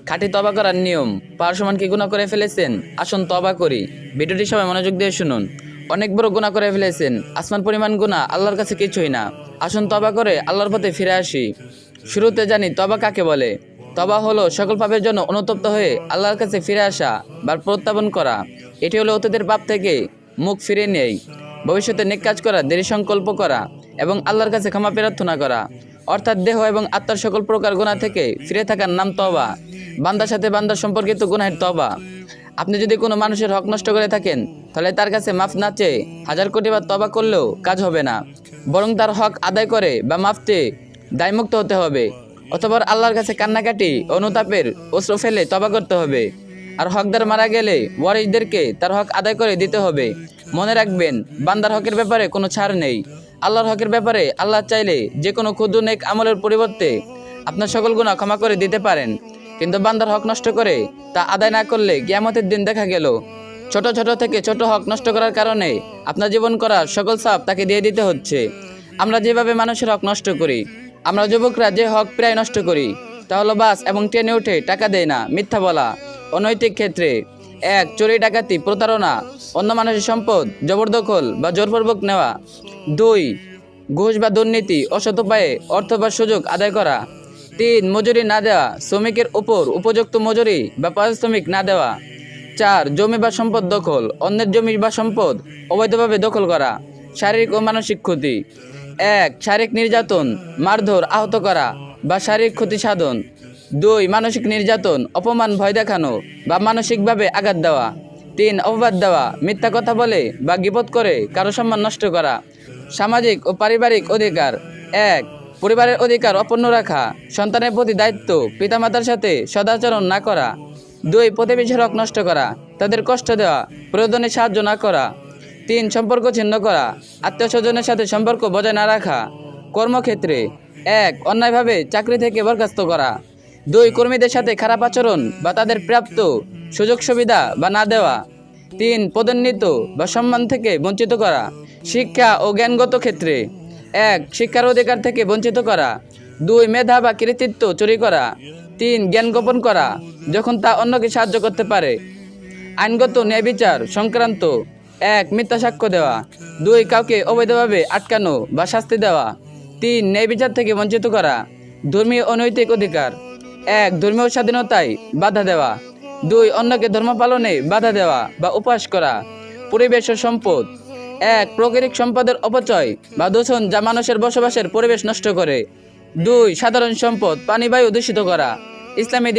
খাঁটি তওবা করার নিয়ম। পাহাড় সমান কি গুনাহ করে ফেলেছেন? আসুন তওবা করি। ভিডিওটি সবাই মনোযোগ দিয়ে শুনুন। অনেক বড় গুনাহ করে ফেলেছেন, আসমান পরিমাণ গুনাহ আল্লাহর কাছে কিছুই না। আসুন তওবা করে আল্লাহর পথে ফিরে আসি। শুরুতে জানি তওবা কাকে বলে। তওবা হলো সকল পাপের জন্য অনুতপ্ত হয়ে আল্লাহর কাছে ফিরে আসা বা প্রত্যাবন করা। এটি হলো অতীতের পাপ থেকে মুখ ফিরে নেই, ভবিষ্যতে নেক কাজ করা, দেরি সংকল্প করা এবং আল্লাহর কাছে ক্ষমা প্রার্থনা করা। অর্থাৎ দেহ এবং আত্মার সকল প্রকার গুনাহ থেকে ফিরে থাকার নাম তওবা। বান্দার সাথে বান্দার সম্পর্কিত গুনাহের তওবা। আপনি যদি কোনো মানুষের হক নষ্ট করে থাকেন, তাহলে তার কাছে মাফ না চেয়ে হাজার কোটিবার তওবা করলেও কাজ হবে না, বরং তার হক আদায় করে বা মাফ চেয়ে দায়মুক্ত হতে হবে, অথবা আল্লাহর কাছে কান্নাকাটি অনুতাপের অশ্রু ফেলে তওবা করতে হবে। আর হকদার মারা গেলে ওয়ারিসদেরকে তার হক আদায় করে দিতে হবে। মনে রাখবেন, বান্দার হকের ব্যাপারে কোনো ছাড় নেই। আল্লাহর হকের ব্যাপারে আল্লাহ চাইলে যে কোনো ক্ষুদ্র নেক আমলের পরিবর্তে আপনার সকল গুনাহ ক্ষমা করে দিতে পারেন, কিন্তু বান্দার হক নষ্ট করে তা আদায় না করলে কিয়ামতের দিন দেখা গেল ছোট ছোট থেকে ছোট হক নষ্ট করার কারণে আপনার জীবন করার সকল ছাপ তাকে দিয়ে দিতে হচ্ছে। আমরা যেভাবে মানুষের হক নষ্ট করি, আমরা যুবকরা যে হক প্রায় নষ্ট করি, তা হলো বাস এবং ট্রেনে উঠে টাকা দেয় না, মিথ্যা বলা, অনৈতিক ক্ষেত্রে 1. চুরি ডাকাতি প্রতারণা, অন্য মানুষের সম্পদ জবরদখল বা জোরপূর্বক নেওয়া। 2. ঘুষ বা দুর্নীতি, অসৎ উপায়ে অর্থ বা সুযোগ আদায় করা। 3. মজুরি না দেওয়া, শ্রমিকের উপর উপযুক্ত মজুরি বা পারিশ্রমিক না দেওয়া। 4. জমি বা সম্পদ দখল, অন্যের জমি বা সম্পদ অবৈধভাবে দখল করা। শারীরিক ও মানসিক ক্ষতি। 1. শারীরিক নির্যাতন, মারধর, আহত করা বা শারীরিক ক্ষতি সাধন। 2. মানসিক নির্যাতন, অপমান, ভয় দেখানো বা মানসিকভাবে আঘাত দেওয়া। 3. অপবাদ দেওয়া, মিথ্যা কথা বলে বা গীবত করে কারো সম্মান নষ্ট করা। সামাজিক ও পারিবারিক অধিকার। 1. পরিবারের অধিকার অপূর্ণ রাখা, সন্তানের প্রতি দায়িত্ব, পিতামাতার সাথে সদাচরণ না করা। 2. প্রতিবেশীর হক নষ্ট করা, তাদের কষ্ট দেওয়া, প্রয়োজনে সাহায্য না করা। 3. সম্পর্ক ছিন্ন করা, আত্মীয় স্বজনের সাথে সম্পর্ক বজায় না রাখা। কর্মক্ষেত্রে 1. অন্যায়ভাবে চাকরি থেকে বরখাস্ত করা। 2. কর্মীদের সাথে খারাপ আচরণ বা তাদের প্রাপ্ত সুযোগ সুবিধা বা না দেওয়া। 3. পদোন্নতি বা সম্মান থেকে বঞ্চিত করা। শিক্ষা ও জ্ঞানগত ক্ষেত্রে 1. শিক্ষার অধিকার থেকে বঞ্চিত করা। 2. মেধা বা কৃতিত্ব চুরি করা। 3. জ্ঞান গোপন করা যখন তা অন্যকে সাহায্য করতে পারে। আইনগত ন্যায় বিচার সংক্রান্ত 1. মিথ্যা সাক্ষ্য দেওয়া। 2. কাউকে অবৈধভাবে আটকানো বা শাস্তি দেওয়া। 3. ন্যায় বিচার থেকে বঞ্চিত করা। ধর্মীয় ও নৈতিক অধিকার। 1. ধর্মীয় স্বাধীনতায় বাধা দেওয়া। 2. অন্যকে ধর্ম পালনে বাধা দেওয়া বা উপহাস করা। পরিবেশ ও সম্পদ। 1. প্রাকৃতিক সম্পদের অপচয় বা দূষণ যা মানুষের বসবাসের পরিবেশ নষ্ট করে। 2. সাধারণ সম্পদ, পানি, বায়ু দূষিত করা। ইসলামী